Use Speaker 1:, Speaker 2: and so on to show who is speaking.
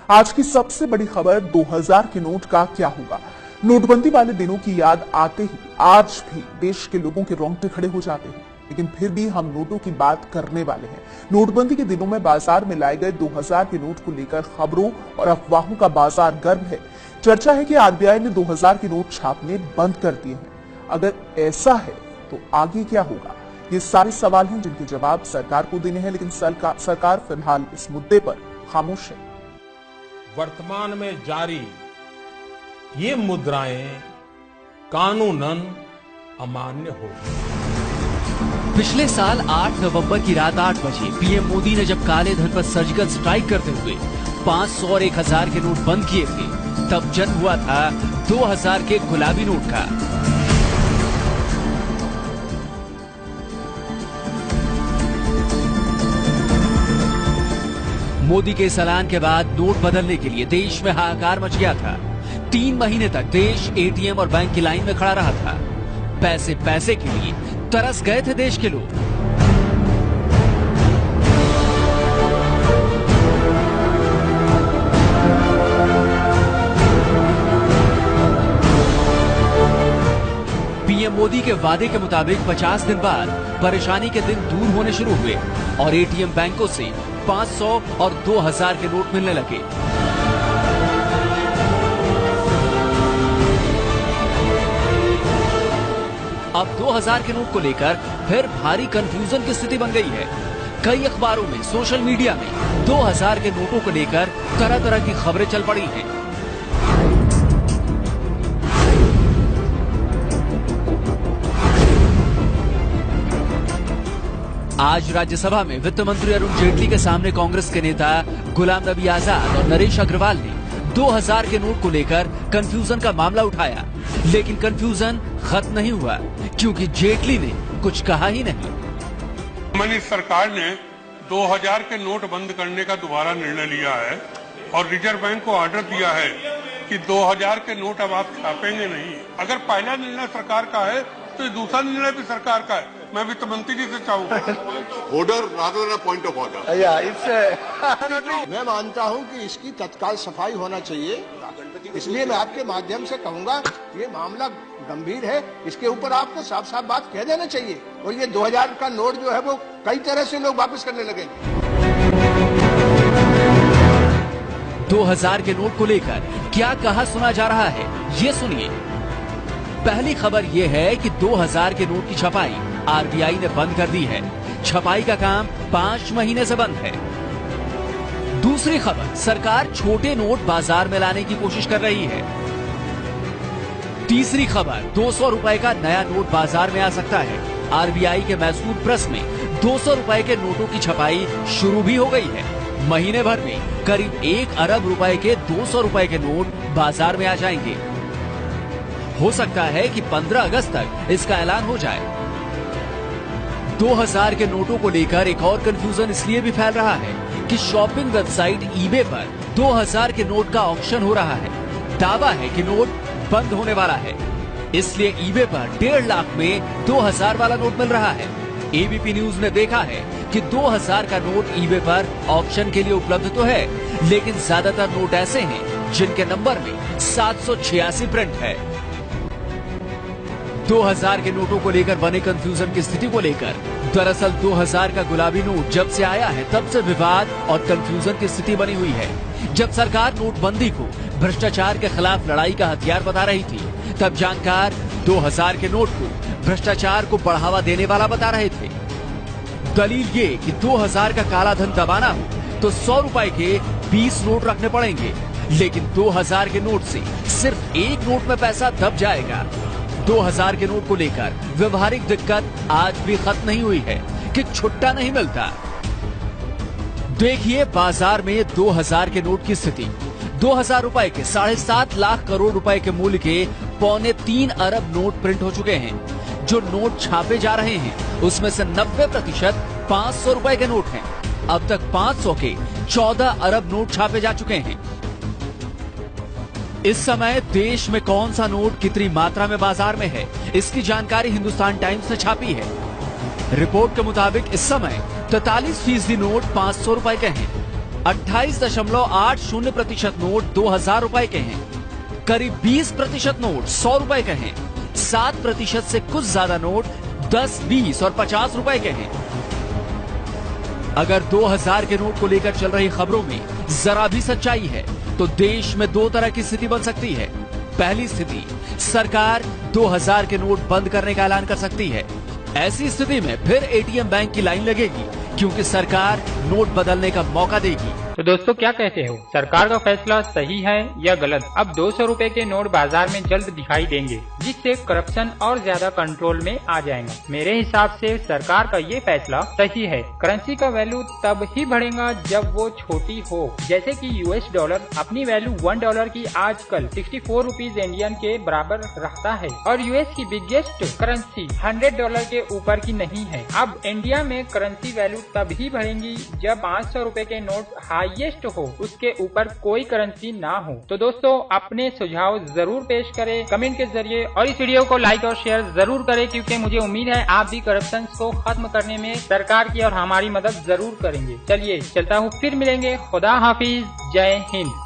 Speaker 1: आज की सबसे बड़ी खबर 2000 के नोट का क्या होगा। नोटबंदी वाले दिनों की याद आते ही आज भी देश के लोगों के रोंगटे खड़े हो जाते हैं, लेकिन फिर भी हम नोटों की बात करने वाले हैं। नोटबंदी के दिनों में बाजार में लाए गए 2000 के नोट को लेकर खबरों और अफवाहों का बाजार गर्म है। चर्चा है कि आरबीआई ने 2000 के नोट छापने बंद कर दिए हैं। अगर ऐसा है तो आगे क्या होगा? ये सारे सवाल हैं जिनके जवाब सरकार को देने हैं, लेकिन सरकार फिलहाल इस मुद्दे पर खामोश है।
Speaker 2: वर्तमान में जारी ये मुद्राएं कानूनन अमान्य होगी।
Speaker 3: पिछले साल 8 नवंबर की रात 8 बजे पीएम मोदी ने जब काले धन पर सर्जिकल स्ट्राइक करते हुए 500 और 1000 के नोट बंद किए थे, तब जन्म हुआ था 2000 के गुलाबी नोट का। मोदी के इस ऐलान के बाद नोट बदलने के लिए देश में हाहाकार मच गया था। 3 महीने तक देश एटीएम और बैंक की लाइन में खड़ा रहा था। पैसे पैसे के लिए तरस गए थे देश के लोग। पीएम मोदी के वादे के मुताबिक 50 दिन बाद परेशानी के दिन दूर होने शुरू हुए और एटीएम बैंकों से 500 और 2000 के नोट मिलने लगे। अब 2000 के नोट को लेकर फिर भारी कंफ्यूजन की स्थिति बन गई है। कई अखबारों में, सोशल मीडिया में 2000 के नोटों को लेकर तरह तरह की खबरें चल पड़ी हैं। आज राज्यसभा में वित्त मंत्री अरुण जेटली के सामने कांग्रेस के नेता गुलाम नबी आजाद और नरेश अग्रवाल ने 2000 के नोट को लेकर कंफ्यूजन का मामला उठाया, लेकिन कंफ्यूजन खत्म नहीं हुआ क्योंकि जेटली ने कुछ कहा ही नहीं।
Speaker 4: हमारी सरकार ने 2000 के नोट बंद करने का दोबारा निर्णय लिया है और रिजर्व बैंक को ऑर्डर दिया है कि 2000 के नोट अब आप छापेंगे नहीं। अगर पहला निर्णय सरकार का है तो ये दूसरा निर्णय भी सरकार का है। मैं वित्त मंत्री जी से चाहूंगा
Speaker 5: order rather than point of order.
Speaker 6: मैं मानता हूं कि इसकी तत्काल सफाई होना चाहिए, इसलिए मैं आपके माध्यम से कहूंगा ये मामला गंभीर है, इसके ऊपर आपको साफ साफ बात कह देना चाहिए। और ये 2000 का नोट जो है वो कई तरह से लोग वापस करने लगेंगे।
Speaker 3: 2000 के नोट को लेकर क्या कहा सुना जा रहा है, ये सुनिए। पहली खबर ये है कि 2000 के नोट की छपाई आरबीआई ने बंद कर दी है। छपाई का काम 5 महीने से बंद है। दूसरी खबर, सरकार छोटे नोट बाजार में लाने की कोशिश कर रही है। तीसरी खबर, 200 रुपए का नया नोट बाजार में आ सकता है। आरबीआई के मैसूर प्रेस में 200 रुपए के नोटों की छपाई शुरू भी हो गई है। महीने भर में करीब 1 अरब रुपए के 200 रुपए के नोट बाजार में आ जाएंगे। हो सकता है कि 15 अगस्त तक इसका ऐलान हो जाए। 2000 के नोटों को लेकर एक और कंफ्यूजन इसलिए भी फैल रहा है कि शॉपिंग वेबसाइट ईबे पर 2000 के नोट का ऑक्शन हो रहा है। दावा है कि नोट बंद होने वाला है, इसलिए ईबे पर 1.5 लाख में 2000 वाला नोट मिल रहा है। एबीपी न्यूज ने देखा है कि 2000 का नोट ईबे पर ऑक्शन के लिए उपलब्ध तो है, लेकिन ज्यादातर नोट ऐसे हैं जिनके नंबर में 786 प्रिंट है। 2000 के नोटों को लेकर बने कंफ्यूजन की स्थिति को लेकर दरअसल 2000 का गुलाबी नोट जब से आया है तब से विवाद और कंफ्यूजन की स्थिति बनी हुई है। जब सरकार नोटबंदी को भ्रष्टाचार के खिलाफ लड़ाई का हथियार बता रही थी, तब जानकार 2000 के नोट को भ्रष्टाचार को बढ़ावा देने वाला बता रहे थे। दलील ये कि 2000 का काला धन दबाना हो तो 100 रुपए के 20 नोट रखने पड़ेंगे, लेकिन 2000 के नोट से सिर्फ एक नोट में पैसा दब जाएगा। 2000 के नोट को लेकर व्यवहारिक दिक्कत आज भी खत्म नहीं हुई है कि छुट्टा नहीं मिलता। देखिए बाजार में 2000 के नोट की स्थिति। 2000 रुपए के 7.5 लाख करोड़ रुपए के मूल्य के 2.25 अरब नोट प्रिंट हो चुके हैं। जो नोट छापे जा रहे हैं उसमें से 90% 500 रुपए के नोट हैं। अब तक 500 के 14 अरब नोट छापे जा चुके हैं। इस समय देश में कौन सा नोट कितनी मात्रा में बाजार में है, इसकी जानकारी हिंदुस्तान टाइम्स ने छापी है। रिपोर्ट के मुताबिक इस समय 43% नोट 500 रुपए के हैं। 28.80% नोट 2000 रुपए के हैं। करीब 20% नोट 100 रुपए के हैं। 7% से कुछ ज्यादा नोट 10, 20 और 50 रुपए के हैं। अगर 2000 के नोट को लेकर चल रही खबरों में जरा भी सच्चाई है तो देश में दो तरह की स्थिति बन सकती है। पहली स्थिति, सरकार 2000 के नोट बंद करने का ऐलान कर सकती है। ऐसी स्थिति में फिर एटीएम बैंक की लाइन लगेगी क्योंकि सरकार नोट बदलने का मौका देगी।
Speaker 7: तो दोस्तों क्या कहते हो, सरकार का फैसला सही है या गलत? अब 200 रुपए के नोट बाजार में जल्द दिखाई देंगे जिससे करप्शन और ज्यादा कंट्रोल में आ जाएगा। मेरे हिसाब से सरकार का ये फैसला सही है। करेंसी का वैल्यू तब ही बढ़ेगा जब वो छोटी हो, जैसे कि यूएस डॉलर अपनी वैल्यू $1 की आजकल 64 रुपीज इंडियन के बराबर रखता है और यूएस की बिगेस्ट करेंसी $100 के ऊपर की नहीं है। अब इंडिया में करेंसी वैल्यू तभी बढ़ेगी जब 500 रुपए के नोट हाईएस्ट हो, उसके ऊपर कोई करेंसी ना हो। तो दोस्तों अपने सुझाव जरूर पेश करें कमेंट के जरिए और इस वीडियो को लाइक और शेयर जरूर करें क्योंकि मुझे उम्मीद है आप भी करप्शन को खत्म करने में सरकार की और हमारी मदद जरूर करेंगे। चलिए चलता हूँ, फिर मिलेंगे। खुदा हाफिज, जय हिंद।